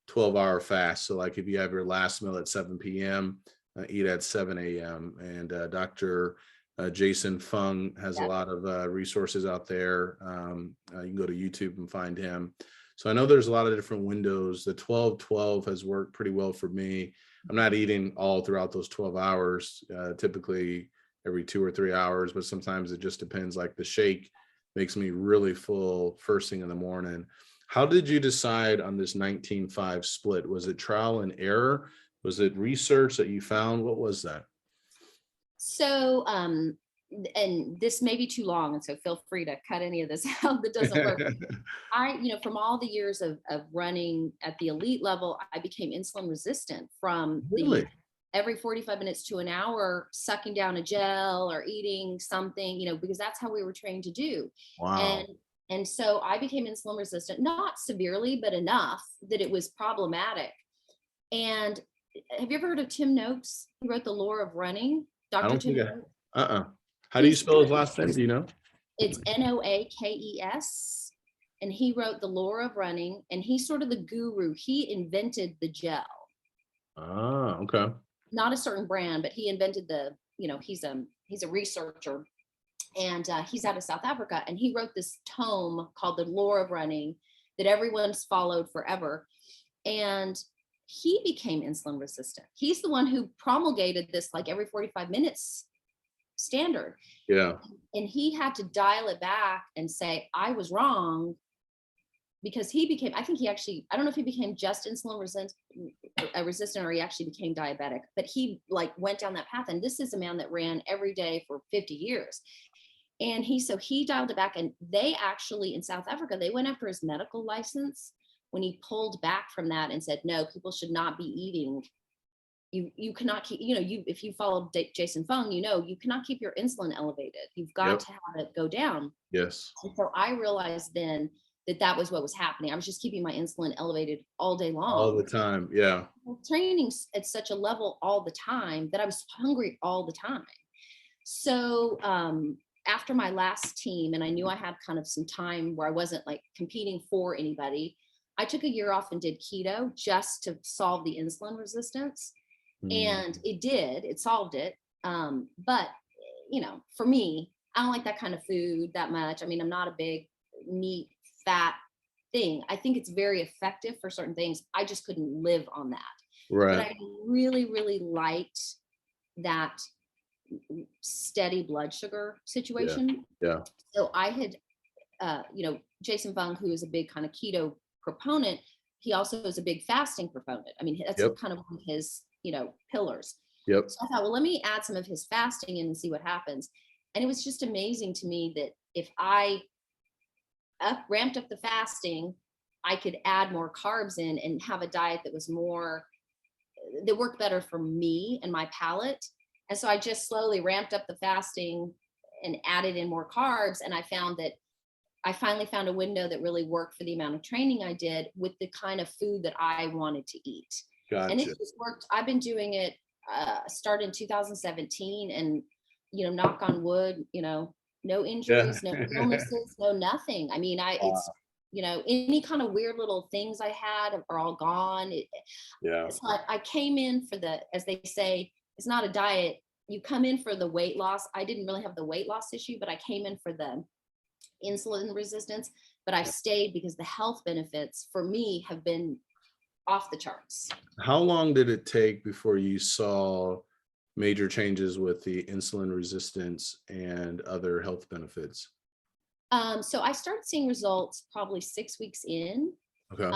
12-hour fast. So like if you have your last meal at 7 p.m., eat at 7 a.m. And Dr. Jason Fung has a lot of resources out there. You can go to YouTube and find him. So I know there's a lot of different windows. The 12-12 has worked pretty well for me. I'm not eating all throughout those 12 hours, typically every 2 or 3 hours, but sometimes it just depends. Like the shake makes me really full first thing in the morning. How did you decide on this 19-5 split? Was it trial and error? Was it research that you found? What was that? So, and this may be too long, and so feel free to cut any of this out that doesn't work. From all the years of running at the elite level, I became insulin resistant from Really? every 45 minutes to an hour, sucking down a gel or eating something, because that's how we were trained to do. Wow. And so I became insulin resistant, not severely, but enough that it was problematic. And have you ever heard of Tim Noakes? He wrote The Lore of Running. I Dr. don't Tim think Noakes. How do you spell his last name? Do you know? It's Noakes. And he wrote The Lore of Running, and he's sort of the guru. He invented the gel. Ah, okay. Not a certain brand, but he invented he's a researcher, and he's out of South Africa, and he wrote this tome called The Lore of Running that everyone's followed forever. And he became insulin resistant. He's the one who promulgated this like every 45 minutes standard. Yeah. And he had to dial it back and say, I was wrong, because I don't know if he became just insulin resistant or he actually became diabetic, but he like went down that path. And this is a man that ran every day for 50 years. And he dialed it back, and they actually in South Africa, they went after his medical license when he pulled back from that and said, no, people should not be eating you cannot keep, if you follow Jason Fung, you cannot keep your insulin elevated. You've got Yep. to have it go down. Yes. And so I realized then that was what was happening. I was just keeping my insulin elevated all day long. All the time. Yeah. Training at such a level all the time that I was hungry all the time. So after my last team, and I knew I had kind of some time where I wasn't like competing for anybody, I took a year off and did keto just to solve the insulin resistance. And it solved it. But, for me, I don't like that kind of food that much. I mean, I'm not a big meat, fat thing. I think it's very effective for certain things. I just couldn't live on that. Right. But I really, really liked that steady blood sugar situation. Yeah. So I had, Jason Fung, who is a big kind of keto proponent, he also is a big fasting proponent. I mean, that's kind of one of his, pillars. Yep. So I thought, well, let me add some of his fasting in and see what happens. And it was just amazing to me that if I ramped up the fasting, I could add more carbs in and have a diet that worked better for me and my palate. And so I just slowly ramped up the fasting and added in more carbs. And I found that I finally found a window that really worked for the amount of training I did with the kind of food that I wanted to eat. Gotcha. And it just worked. I've been doing it, started in 2017, and, knock on wood, no injuries, no illnesses, no nothing. I mean, it's, any kind of weird little things I had are all gone. It's like I came in for as they say, it's not a diet. You come in for the weight loss. I didn't really have the weight loss issue, but I came in for the insulin resistance, but I've stayed because the health benefits for me have been off the charts. How long did it take before you saw major changes with the insulin resistance and other health benefits? So I started seeing results probably 6 weeks in. Okay.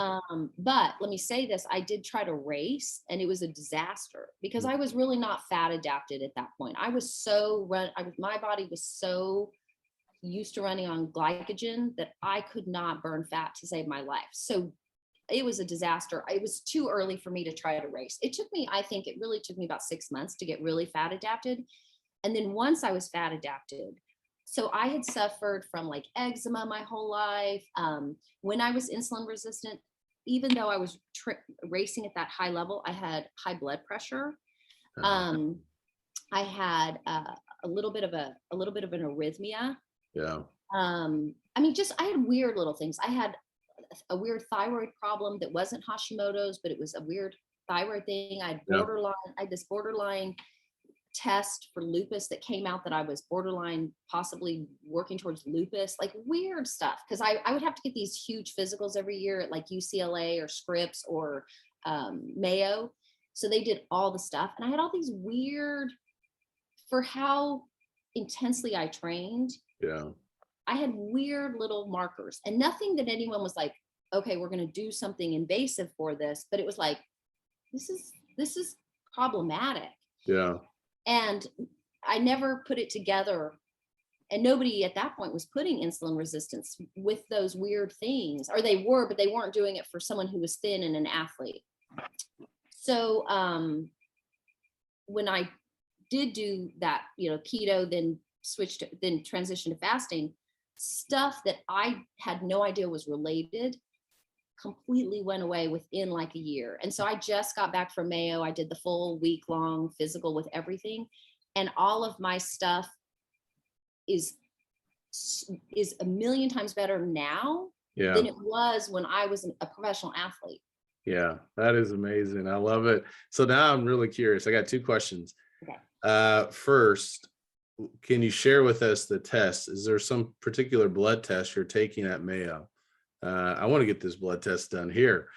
But let me say this, I did try to race, and it was a disaster because I was really not fat adapted at that point. I was my body was so used to running on glycogen that I could not burn fat to save my life. So it was a disaster. It was too early for me to try to race. It really took me about 6 months to get really fat adapted. And then once I was fat adapted, so I had suffered from like eczema my whole life. When I was insulin resistant, even though I was racing at that high level, I had high blood pressure. I had a little bit of an arrhythmia. Yeah. I mean, I had weird little things. I had a weird thyroid problem that wasn't Hashimoto's, but it was a weird thyroid thing. I had this borderline test for lupus that came out that I was borderline possibly working towards lupus, like weird stuff. Cause I would have to get these huge physicals every year at like UCLA or Scripps or Mayo. So they did all the stuff. And I had all these weird, for how intensely I trained. Yeah. I had weird little markers, and nothing that anyone was like, okay, we're going to do something invasive for this. But it was like, this is problematic. Yeah. And I never put it together, and nobody at that point was putting insulin resistance with those weird things, or they were, but they weren't doing it for someone who was thin and an athlete. So when I did do that, keto, then transitioned to fasting, stuff that I had no idea was related completely went away within like a year. And so I just got back from Mayo. I did the full week-long physical with everything, and all of my stuff is a million times better now than it was when I was a professional athlete. Yeah, that is amazing. I love it. So now I'm really curious. I got 2 questions. Okay. First, can you share with us the test? Is there some particular blood test you're taking at Mayo? I want to get this blood test done here.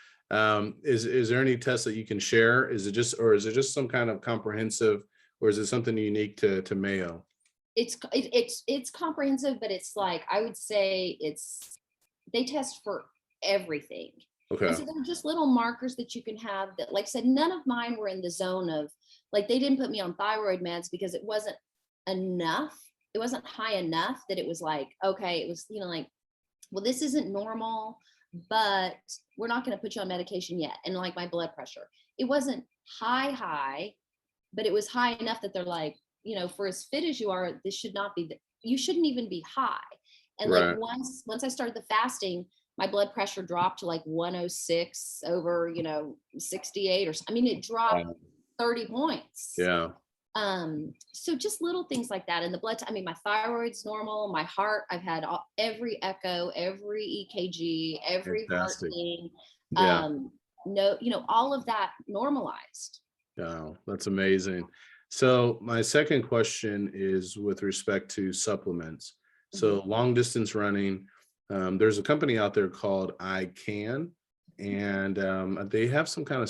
Is there any test that you can share? Is it just some kind of comprehensive, or is it something unique to Mayo? It's comprehensive, but it's like, I would say they test for everything. Okay. And so they're just little markers that you can have that, like I said, none of mine were in the zone of, like, they didn't put me on thyroid meds because it wasn't enough. It wasn't high enough that it was like, okay, it was, like, well, this isn't normal, but we're not going to put you on medication yet. And like my blood pressure, it wasn't high, but it was high enough that they're like, you know, for as fit as you are, this should not be, you shouldn't even be high. And like Right. once I started the fasting, my blood pressure dropped to like 106 over, you know, 68 or I mean, it dropped 30 points. Yeah. So just little things like that. And the blood, I mean, my thyroid's normal, my heart, I've had every echo, every EKG, every heart Fantastic. thing. Yeah. No, you know, all of that normalized. Wow, that's amazing. So my second question is with respect to supplements. Mhm. So long distance running, there's a company out there called I Can, and they have some kind of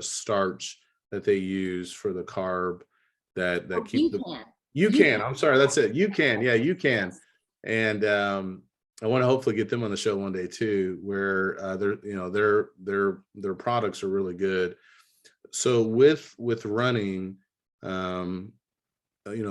starch that they use for the carb that Oh, keep you the. can. You You can. can. I'm sorry, that's it. You can. Yeah, you can. Yes. And I want to hopefully get them on the show one day too, where their products are really good. So with running, um,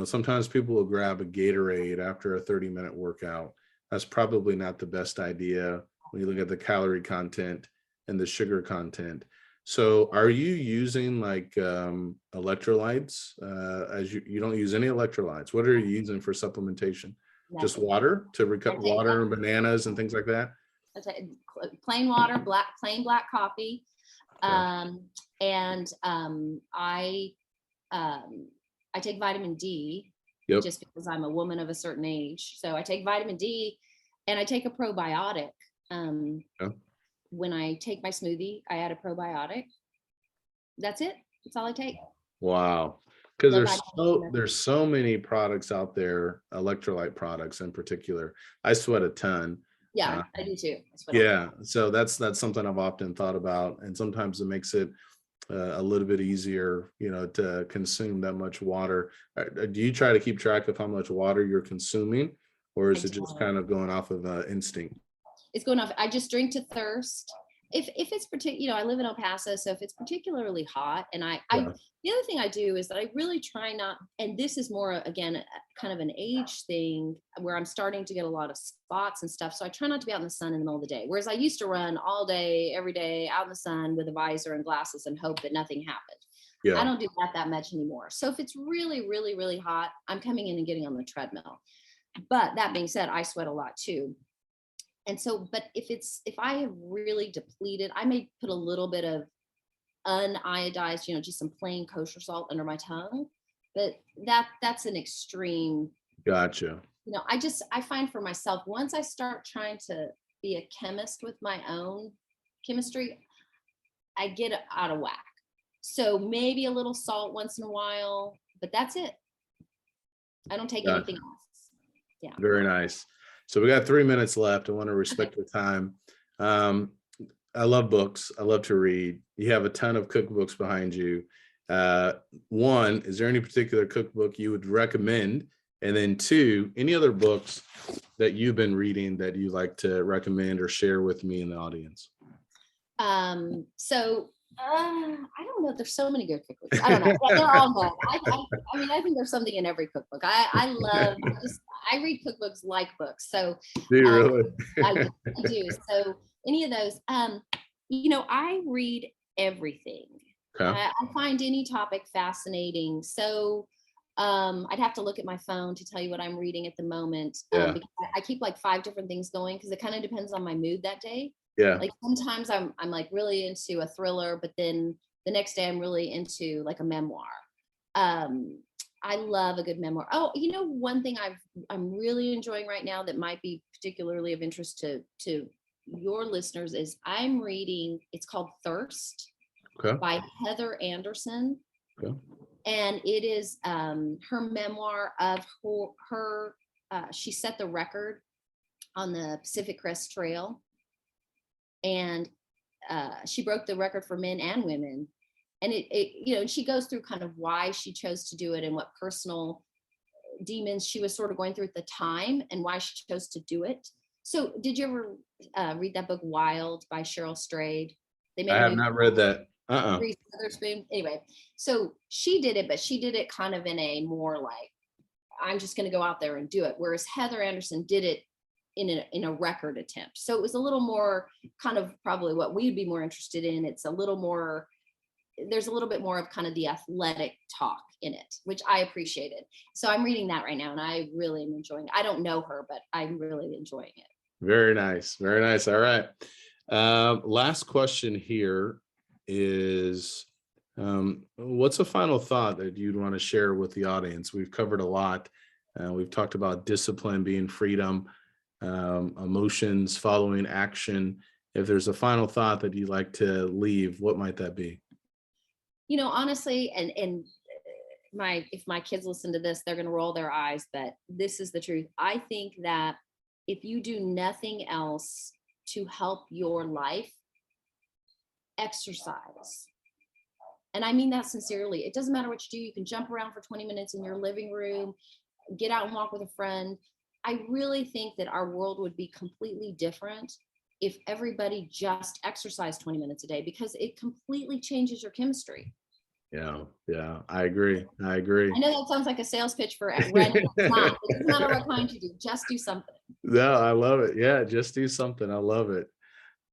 sometimes people will grab a Gatorade after a 30-minute workout. That's probably not the best idea when you look at the calorie content and the sugar content. So are you using like electrolytes? As you don't use any electrolytes. What are you using for supplementation? Just Nothing. water to I take water and bananas and things like that? plain water, plain black coffee. Okay. And I take vitamin D Yep. just because I'm a woman of a certain age. So I take vitamin D and I take a probiotic. Okay. When I take my smoothie, I add a probiotic. That's it. That's all I take. Wow. Because No there's so many products out there, electrolyte products in particular. I sweat a ton. Yeah, I do too. That's what I Yeah, so that's something I've often thought about, and sometimes it makes it a little bit easier, to consume that much water. Do you try to keep track of how much water you're consuming, or is it just don't. kind of going off of instinct? It's going off. I just drink to thirst. If it's particular, I live in El Paso, so if it's particularly hot, and I Yeah. the other thing I do is that I really try not, and this is more again kind of an age thing where I'm starting to get a lot of spots and stuff. So I try not to be out in the sun in the middle of the day. Whereas I used to run all day, every day, out in the sun with a visor and glasses and hope that nothing happened. I Yeah. don't do that much anymore. So if it's really, really, really hot, I'm coming in and getting on the treadmill. But that being said, I sweat a lot too. And so, but if I have really depleted, I may put a little bit of uniodized, just some plain kosher salt under my tongue. But that's an extreme. Gotcha. I find for myself, once I start trying to be a chemist with my own chemistry, I get out of whack. So maybe a little salt once in a while, but that's it. I don't take Gotcha. anything else. Yeah. Very nice. So we got 3 minutes left. I want to respect the time. I love books. I love to read. You have a ton of cookbooks behind you. One, is there any particular cookbook you would recommend? And then two, any other books that you've been reading that you like to recommend or share with me and the audience? I don't know. There's so many good cookbooks. I don't know. They're all good. I mean, I think there's something in every cookbook. I read cookbooks like books. So Do you really? I do. So any of those, I read everything. Okay. I find any topic fascinating. So I'd have to look at my phone to tell you what I'm reading at the moment. Yeah. Because I keep like 5 different things going because it kind of depends on my mood that day. Yeah. Like sometimes I'm like really into a thriller, but then the next day I'm really into like a memoir. I love a good memoir. Oh, one thing I'm really enjoying right now that might be particularly of interest to your listeners is I'm reading, it's called Thirst. Okay. By Heather Anderson. Okay. And it is her memoir of her she set the record on the Pacific Crest Trail. And she broke the record for men and women. And she goes through kind of why she chose to do it and what personal demons she was sort of going through at the time and why she chose to do it. So did you ever read that book Wild by Cheryl Strayed? I have not read that. Reese Witherspoon. Anyway, so she did it, but she did it kind of in a more like, I'm just going to go out there and do it. Whereas Heather Anderson did it in a record attempt. So it was a little more kind of probably what we'd be more interested in. It's a little more there's a little bit more of kind of the athletic talk in it, which I appreciated. So I'm reading that right now and I really am enjoying it. I don't know her, but I'm really enjoying it. Very nice. Very nice. All right. Last question here is, what's a final thought that you'd want to share with the audience? We've covered a lot. We've talked about discipline being freedom, emotions, following action. If there's a final thought that you'd like to leave, what might that be? You know, honestly, and if my kids listen to this, they're going to roll their eyes, but this is the truth. I think that if you do nothing else to help your life, exercise. And I mean that sincerely. It doesn't matter what you do. You can jump around for 20 minutes in your living room, get out and walk with a friend. I really think that our world would be completely different if everybody just exercised 20 minutes a day, because it completely changes your chemistry. Yeah, yeah, I agree. I agree. I know that sounds like a sales pitch for running. It's not. It doesn't matter what kind you do. Just do something. No, I love it. Yeah, just do something. I love it.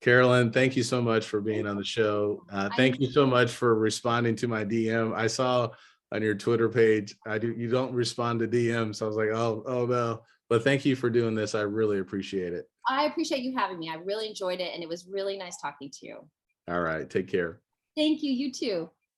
Carilyn, thank you so much for being on the show. Thank you so much for responding to my DM. I saw on your Twitter page, you don't respond to DMs. So I was like, oh no. But thank you for doing this. I really appreciate it. I appreciate you having me. I really enjoyed it, and it was really nice talking to you. All right, take care. Thank you. You too.